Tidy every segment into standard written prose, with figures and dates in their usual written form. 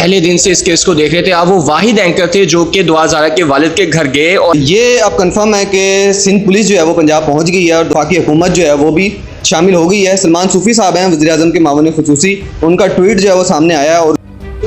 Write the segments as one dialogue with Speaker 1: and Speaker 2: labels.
Speaker 1: पहले दिन से इस केस को देख रहे थे। आप वो वाहिद एंकर थे जो कि दुआ ज़ारा के वालिद के घर गए और
Speaker 2: ये अब कंफर्म है कि सिंध पुलिस जो है वो पंजाब पहुंच गई है और वफाकी हुकूमत जो है वो भी शामिल हो गई है। सलमान सूफी साहब हैं वज़ीर-ए-आज़म के मामून ख़ुसूसी, उनका ट्वीट जो है वो सामने आया है। और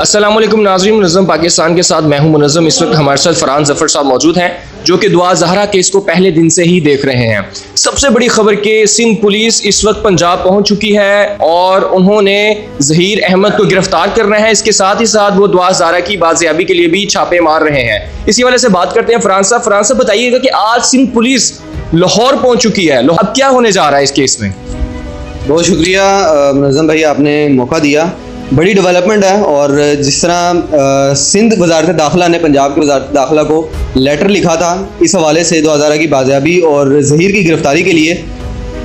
Speaker 1: अस्सलाम वालेकुम नाज़रीन, मुनज़्ज़म पाकिस्तान के साथ मैं हूं मुनज़्ज़म। इस वक्त हमारे साथ फरहान ज़फ़र साहब मौजूद हैं जो कि दुआ ज़हरा केस को पहले दिन से ही देख रहे हैं। सबसे बड़ी खबर कि सिंध पुलिस इस वक्त पंजाब पहुंच चुकी है और उन्होंने ज़हीर अहमद को गिरफ्तार करना है। इसके साथ ही साथ वो दुआ ज़हरा की बाजियाबी के लिए भी छापे मार रहे हैं। इसी वजह से बात करते हैं फरहान साहब बताइएगा कि आज सिंध पुलिस लाहौर पहुँच चुकी है, अब क्या होने जा रहा है इस केस में?
Speaker 2: बहुत शुक्रिया मुनज़्ज़म भाई, आपने मौका दिया। बड़ी डेवलपमेंट है और जिस तरह सिंध वज़ारत दाखिला ने पंजाब की वज़ारत दाखिला को लेटर लिखा था इस हवाले से दुआ ज़हरा की बाजियाबी और ज़हीर की गिरफ्तारी के लिए,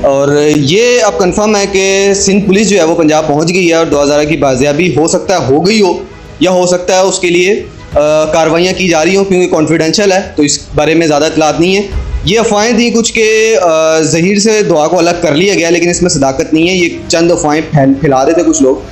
Speaker 2: और ये अब कंफर्म है कि सिंध पुलिस जो है वो पंजाब पहुंच गई है और दुआ ज़हरा की बाजियाबी हो सकता है हो गई हो या हो सकता है उसके लिए कार्रवाइयाँ की जा रही हों, क्योंकि कॉन्फिडेंशियल है तो इस बारे में ज़्यादा इतलात नहीं है। ये अफवाहें थी कुछ के ज़हीर से दुआ को अलग कर लिया गया, लेकिन इसमें सदाकत नहीं है। ये चंद अफवाहें फैला रहे थे कुछ लोग,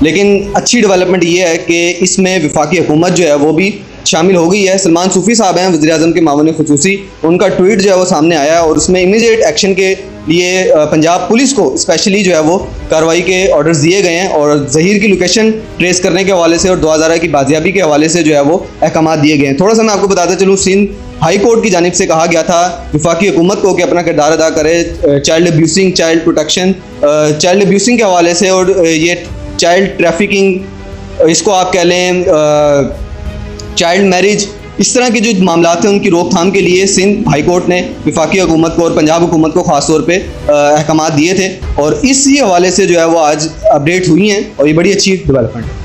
Speaker 2: लेकिन अच्छी डेवलपमेंट ये है कि इसमें वफाकी हुकूमत जो है वो भी शामिल हो गई है। सलमान सूफी साहब हैं वज़ीर-ए-आज़म के मामून ख़ुसूसी, उनका ट्वीट जो है वो सामने आया और उसमें इमीडिएट एक्शन के लिए पंजाब पुलिस को स्पेशली जो है वो कार्रवाई के ऑर्डर्स दिए गए हैं और ज़हीर की लोकेशन ट्रेस करने के हवाले से और दुआ ज़हरा की बाजियाबी के हवाले से जो है वो अहकाम दिए गए हैं। थोड़ा सा मैं आपको बताता चलूँ, सिंध हाई कोर्ट की जानिब से कहा गया था वफाकी हुकूमत को कि अपना किरदार अदा करे child abusing, child protection, child abusing के हवाले से और ये चाइल्ड ट्रैफिकिंग, इसको आप कह लें चाइल्ड मैरिज, इस तरह के जो मामला हैं उनकी रोकथाम के लिए सिंध हाई कोर्ट ने वफाकी हुकूमत को और पंजाब हुकूमत को ख़ास तौर पे अहकाम दिए थे और इसी हवाले से जो है वो आज अपडेट हुई हैं और ये बड़ी अच्छी डेवलपमेंट है।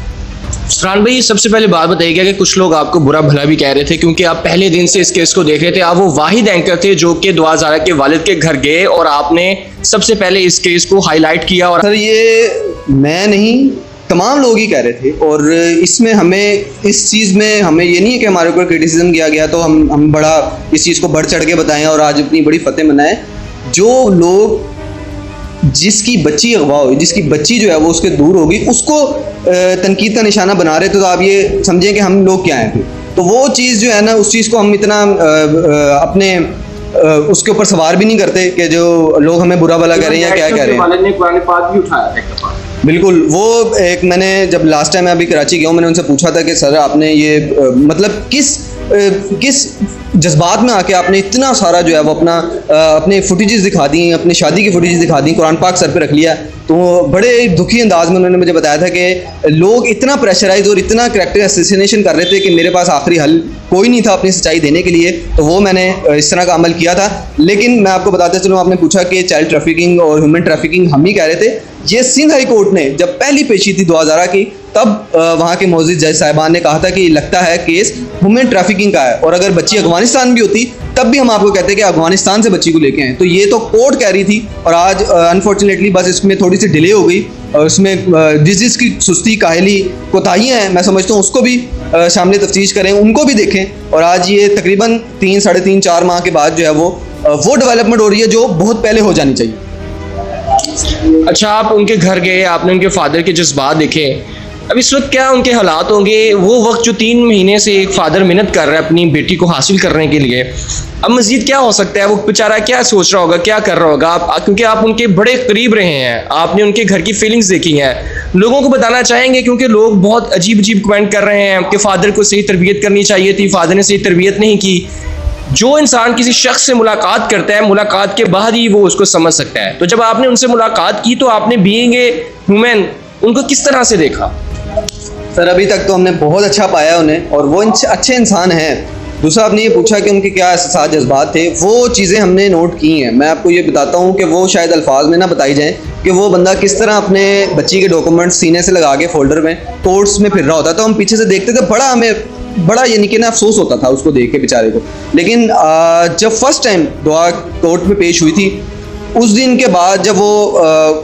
Speaker 1: फरहान भाई, सबसे पहले बात बताइएगा कि कुछ लोग आपको बुरा भला भी कह रहे थे क्योंकि आप पहले दिन से इस केस को देख रहे थे। आप वो वाहिद एंकर थे जो कि दुआ ज़हरा के वालिद के घर गए और आपने सबसे पहले इस केस को हाईलाइट किया। और
Speaker 2: सर ये मैं नहीं, तमाम लोग ही कह रहे थे और इसमें हमें इस चीज़ में हमें ये नहीं है कि हमारे ऊपर क्रिटिसिज्म किया गया तो हम बड़ा इस चीज़ को बढ़ चढ़ के बताएं और आज अपनी बड़ी फतेह मनाएं। जो लोग जिसकी बच्ची अगवा हुई, जिसकी बच्ची जो है वो उसके दूर होगी, उसको तनकीद का निशाना बना रहे थे, तो आप ये समझें कि हम लोग क्या हैं फिर। तो वो चीज़ जो है ना, उस चीज़ को हम इतना अपने उसके ऊपर सवार भी नहीं करते कि जो लोग हमें बुरा भला कह रहे हैं या क्या कह रहे हैं। बिल्कुल, वो एक मैंने जब लास्ट टाइम मैं अभी कराची गया हूँ, मैंने उनसे पूछा था कि सर आपने ये मतलब किस जज्बात में आके आपने इतना सारा जो है वो अपने फुटेजेस दिखा दी, अपनी शादी की फुटेजेस दिखा दी, कुरान पाक सर पे रख लिया। तो बड़े दुखी अंदाज में उन्होंने मुझे बताया था कि लोग इतना प्रेशराइज और इतना करैक्टर असैसिनेशन कर रहे थे कि मेरे पास आखिरी हल कोई नहीं था अपनी सच्चाई देने के लिए, तो वो मैंने इस तरह का अमल किया था। लेकिन मैं आपको बताते चलूँ, आपने पूछा कि चाइल्ड ट्रैफिकिंग और ह्यूमन ट्रैफिकिंग हम ही कह रहे थे। ये सिंध हाई कोर्ट ने जब पहली पेशी थी दुआ ज़हरा की, तब वहाँ के मौजूद जज साहिबान ने कहा था कि लगता है केस ह्यूमन ट्रैफिकिंग का है और अगर बच्ची अफगानिस्तान भी होती तब भी हम आपको कहते कि अफगानिस्तान से बच्ची को लेके आए। तो ये तो कोर्ट कह रही थी और आज अनफॉर्चुनेटली बस इसमें थोड़ी सी डिले हो गई और उसमें जिसकी सुस्ती, काहली, कोताहियाँ हैं, मैं समझता हूँ उसको भी शामिल तफ्तीश करें, उनको भी देखें। और आज ये तकरीबन 3, साढ़े 3, 4 माह के बाद जो है वो डेवलपमेंट हो रही है जो बहुत पहले हो जानी चाहिए।
Speaker 1: अच्छा, आप उनके घर गए, आपने उनके फादर के जज्बात देखे, अब इस वक्त क्या उनके हालात होंगे? वो वक्त जो 3 महीने से एक फादर मेहनत कर रहा है अपनी बेटी को हासिल करने के लिए, अब मज़ीद क्या हो सकता है? वो बेचारा क्या सोच रहा होगा, क्या कर रहा होगा? क्योंकि आप उनके बड़े करीब रहे हैं, आपने उनके घर की फीलिंग्स देखी हैं, लोगों को बताना चाहेंगे क्योंकि लोग बहुत अजीब अजीब कमेंट कर रहे हैं कि फ़ादर को सही तरबियत करनी चाहिए थी, फ़ादर ने सही तरबियत नहीं की। जो इंसान किसी शख्स से मुलाकात करता है, मुलाकात के बाद ही वो उसको समझ सकता है। तो जब आपने उनसे मुलाकात की तो आपने बीइंग ए ह्यूमन उनको किस तरह से देखा?
Speaker 2: सर अभी तक तो हमने बहुत अच्छा पाया उन्हें और वो अच्छे इंसान हैं। दूसरा आपने ये पूछा कि उनके क्या एहसास जज्बात थे, वो चीज़ें हमने नोट की हैं। मैं आपको ये बताता हूँ कि वो शायद अल्फाज में ना बताई जाएँ कि वो बंदा किस तरह अपने बच्ची के डॉक्यूमेंट्स सीने से लगा के फोल्डर में कोर्ट्स में फिर रहा होता। तो हम पीछे से देखते थे, बड़ा यानी कि ना अफसोस होता था उसको देख के बेचारे को। लेकिन जब फर्स्ट टाइम दुआ कोर्ट में पेश हुई थी, उस दिन के बाद जब वो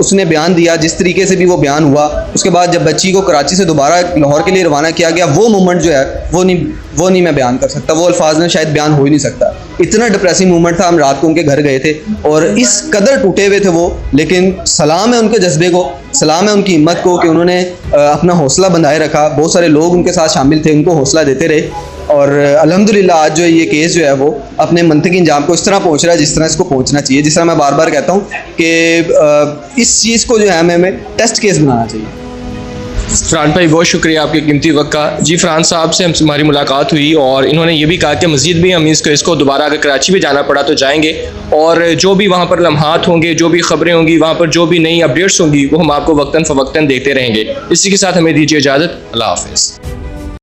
Speaker 2: उसने बयान दिया, जिस तरीके से भी वो बयान हुआ, उसके बाद जब बच्ची को कराची से दोबारा लाहौर के लिए रवाना किया गया, वो मोमेंट जो है वो नहीं मैं बयान कर सकता, वो अल्फाज में शायद बयान हो ही नहीं सकता। इतना डिप्रेसिंग मोमेंट था। हम रात को उनके घर गए थे और इस कदर टूटे हुए थे वो, लेकिन सलाम है उनके जज्बे को, सलाम है उनकी हिम्मत को कि उन्होंने अपना हौसला बंधाए रखा। बहुत सारे लोग उनके साथ शामिल थे, उनको हौसला देते रहे और अल्हम्दुलिल्लाह आज जो है ये केस जो है वो अपने मंतकी अंजाम को इस तरह पहुंच रहा है जिस तरह इसको पहुंचना चाहिए। जिस तरह मैं बार बार कहता हूँ कि इस चीज़ को जो है हमें टेस्ट केस बनाना चाहिए।
Speaker 1: फरहान भाई बहुत शुक्रिया आपके कीमती वक्त का। जी फरहान साहब से हमारी मुलाकात हुई और इन्होंने ये भी कहा कि मज़ीद भी हम इसको दोबारा अगर कराची भी जाना पड़ा तो जाएंगे और जो भी वहाँ पर लम्हात होंगे, जो भी खबरें होंगी, वहाँ पर जो भी नई अपडेट्स होंगी वो हम आपको वक्तन फ़वक्तन देते रहेंगे। इसी के साथ हमें दीजिए इजाज़त। अल्लाह हाफ़िज़।